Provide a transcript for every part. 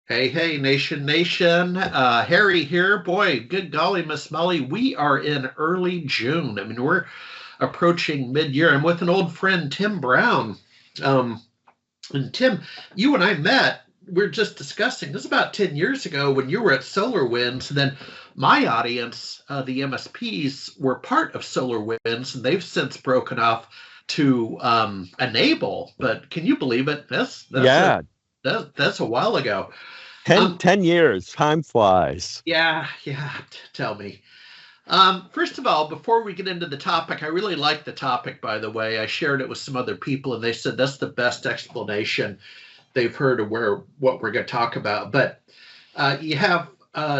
Hey, hey, nation. Harry here. Boy, good golly, Miss Molly, we are in early June. I mean, we're approaching mid-year. I'm with an old friend, Tim Brown. Um, and Tim, you and I met. We are just discussing this about 10 years ago when you were at SolarWinds. And then my audience, the MSPs, were part of SolarWinds, and they've since broken off to Enable. But can you believe it? Yeah, That's a while ago. 10, Um, 10 years. Time flies. yeah, tell me. First of all, before we get into the topic, I really like the topic, by the way. I shared it with some other people, and they said that's the best explanation they've heard of what we're going to talk about. But you have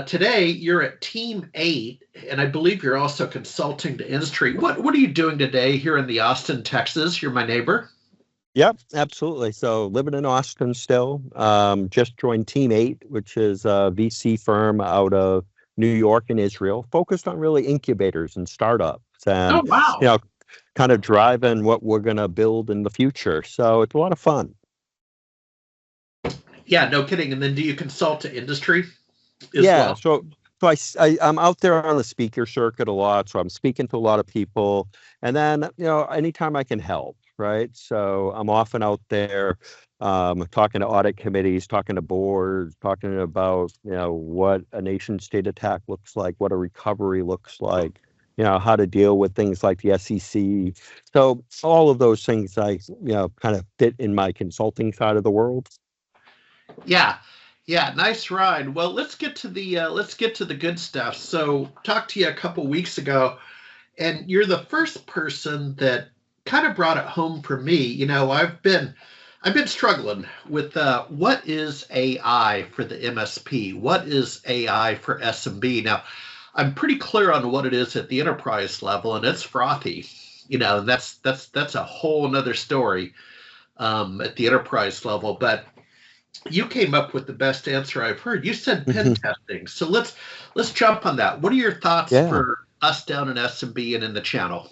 today, you're at Team 8, and I believe you're also consulting to industry. What are you doing today here in the Austin, Texas? You're my neighbor. Yep, absolutely. So living in Austin still. Just joined Team 8, which is a VC firm out of New York and Israel, focused on really incubators and startups Oh, and, you wow. know, kind of driving what we're going to build in the future. So it's a lot of fun. Yeah, no kidding. And then do you consult to industry as Yeah, well? so I'm out there on the speaker circuit a lot, so I'm speaking to a lot of people, and then anytime I can help, right? So I'm often out there talking to audit committees, talking to boards, talking about what a nation state attack looks like, what a recovery looks like, how to deal with things like the SEC. So all of those things I kind of fit in my consulting side of the world. Yeah, yeah, nice ride. Well, let's get to the good stuff. So, talked to you a couple weeks ago, and you're the first person that kind of brought it home for me. I've been struggling with what is AI for the MSP? What is AI for SMB? Now, I'm pretty clear on what it is at the enterprise level, and it's frothy. That's a whole another story at the enterprise level, but you came up with the best answer I've heard. You said pen testing. So let's jump on that. What are your thoughts Yeah. for us down in SMB and in the channel?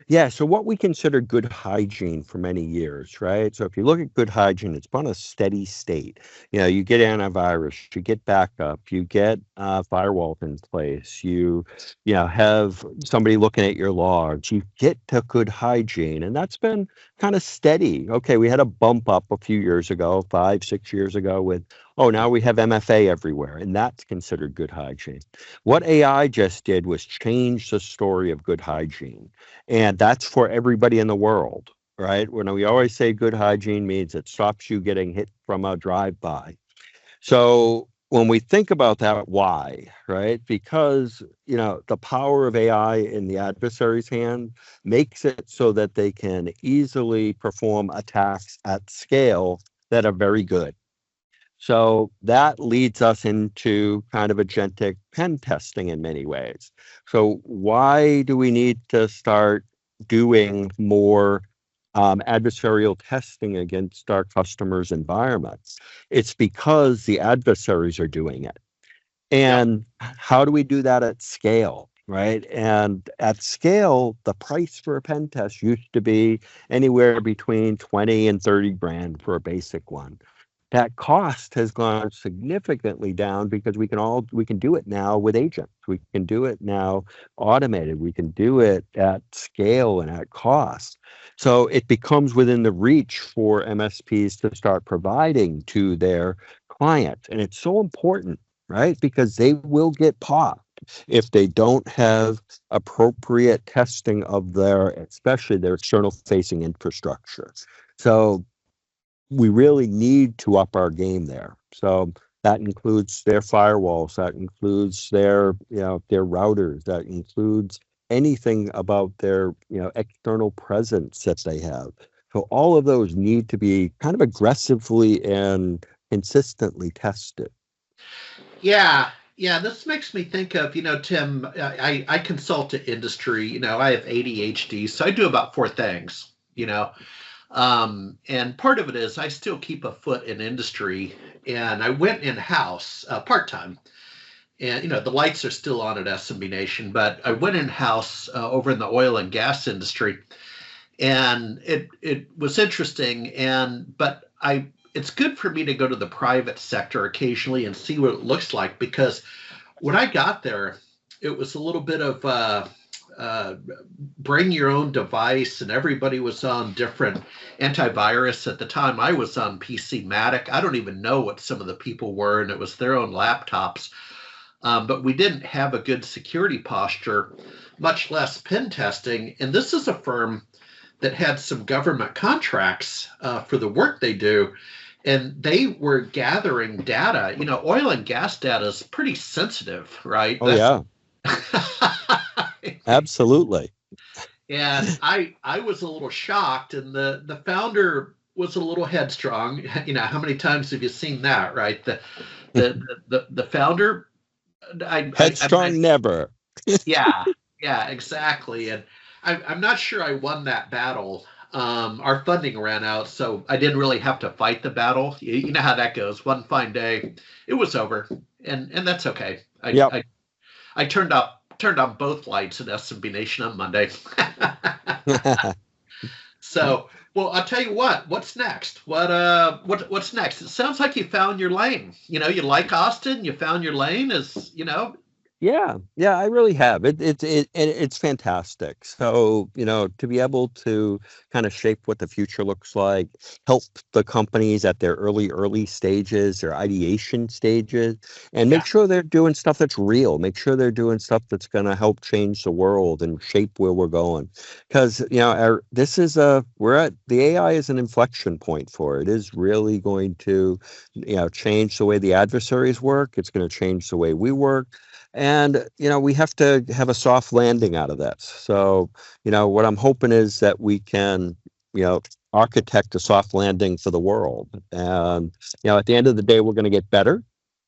Yeah, so what we consider good hygiene for many years, right? So if you look at good hygiene, it's been a steady state. You get antivirus, you get backup, you get firewalls in place, you have somebody looking at your logs, you get to good hygiene, and that's been kind of steady. Okay, we had a bump up a few years ago, 5, 6 years ago, with now we have MFA everywhere, and that's considered good hygiene. What AI just did was change the story of good hygiene, and that's for everybody in the world, right? When we always say good hygiene means it stops you getting hit from a drive-by. So when we think about that, why, right? Because, the power of AI in the adversary's hand makes it so that they can easily perform attacks at scale that are very good. So that leads us into kind of agentic pen testing in many ways. So why do we need to start doing more adversarial testing against our customers' environments? It's because the adversaries are doing it. Yep. And how do we do that at scale? Right. And at scale, the price for a pen test used to be anywhere between 20 and 30 grand for a basic one. That cost has gone significantly down because we can do it now with agents. We can do it now automated. We can do it at scale and at cost. So it becomes within the reach for MSPs to start providing to their clients. And it's so important, right? Because they will get popped if they don't have appropriate testing of especially their external facing infrastructure. So we really need to up our game there. So that includes their firewalls, that includes their routers, that includes anything about their, external presence that they have. So all of those need to be kind of aggressively and consistently tested. Yeah. Yeah, this makes me think of, Tim, I consult to industry. I have ADHD, so I do about four things, and part of it is I still keep a foot in industry, and I went in house part time. And the lights are still on at SMB Nation, but I went in house over in the oil and gas industry, and it was interesting. And but I it's good for me to go to the private sector occasionally and see what it looks like, because when I got there, it was a little bit of bring your own device, and everybody was on different antivirus. At the time, I was on PC Matic. I don't even know what some of the people were, and it was their own laptops. But we didn't have a good security posture, much less pen testing. And this is a firm that had some government contracts for the work they do. And they were gathering data. Oil and gas data is pretty sensitive, right? Oh, yeah. Absolutely. And I was a little shocked, and the founder was a little headstrong. How many times have you seen that, right? The founder, headstrong, never. Yeah, exactly. And I'm not sure I won that battle. Our funding ran out, so I didn't really have to fight the battle. You know how that goes. One fine day, it was over, and that's okay. I turned on both lights in SMB Nation on Monday. So, well, I'll tell you what. What's next? What's next? It sounds like you found your lane. You like Austin. You found your lane. Yeah, I really have. It's fantastic. So, to be able to kind of shape what the future looks like, help the companies at their early stages, their ideation stages, and make sure they're doing stuff that's real. Make sure they're doing stuff that's going to help change the world and shape where we're going. Because, the AI is an inflection point for it. It is really going to, change the way the adversaries work. It's going to change the way we work. And, we have to have a soft landing out of that. So, what I'm hoping is that we can, architect a soft landing for the world. And, at the end of the day, we're going to get better.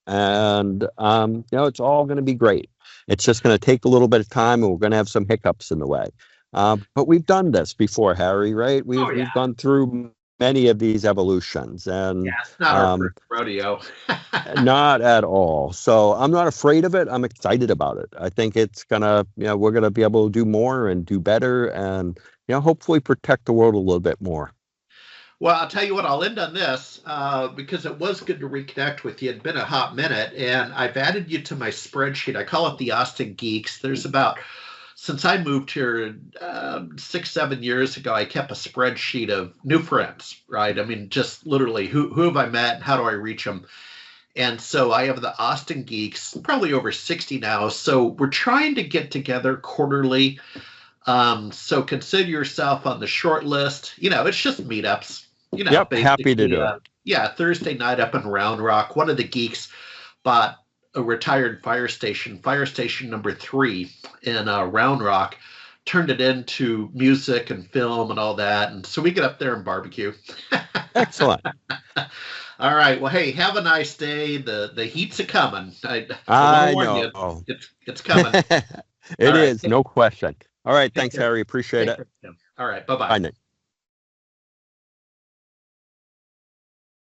And, it's all going to be great. It's just going to take a little bit of time, and we're going to have some hiccups in the way. But we've done this before, Harry, right? We've gone through many of these evolutions, and it's not our first rodeo. not at all. So I'm not afraid of it. I'm excited about it. I think it's gonna, we're gonna be able to do more and do better, and hopefully protect the world a little bit more. Well, I'll tell you what, I'll end on this because it was good to reconnect with you. It'd been a hot minute, and I've added you to my spreadsheet. I call it the Austin Geeks. Since I moved here 6-7 years ago, I kept a spreadsheet of new friends, right? I mean, just literally who have I met and how do I reach them? And so I have the Austin Geeks, probably over 60 now. So we're trying to get together quarterly. So consider yourself on the short list. It's just meetups. Yep, happy to do it. Yeah, Thursday night up in Round Rock. One of the geeks bought a retired fire station number 3 in Round Rock, turned it into music and film and all that. And so we get up there and barbecue. Excellent. All right. Well, hey, have a nice day. The heat's a-coming. I know. It's coming. It is, no question. All right. Thanks, Harry. Appreciate it. All right. Bye-bye. Bye, Nick.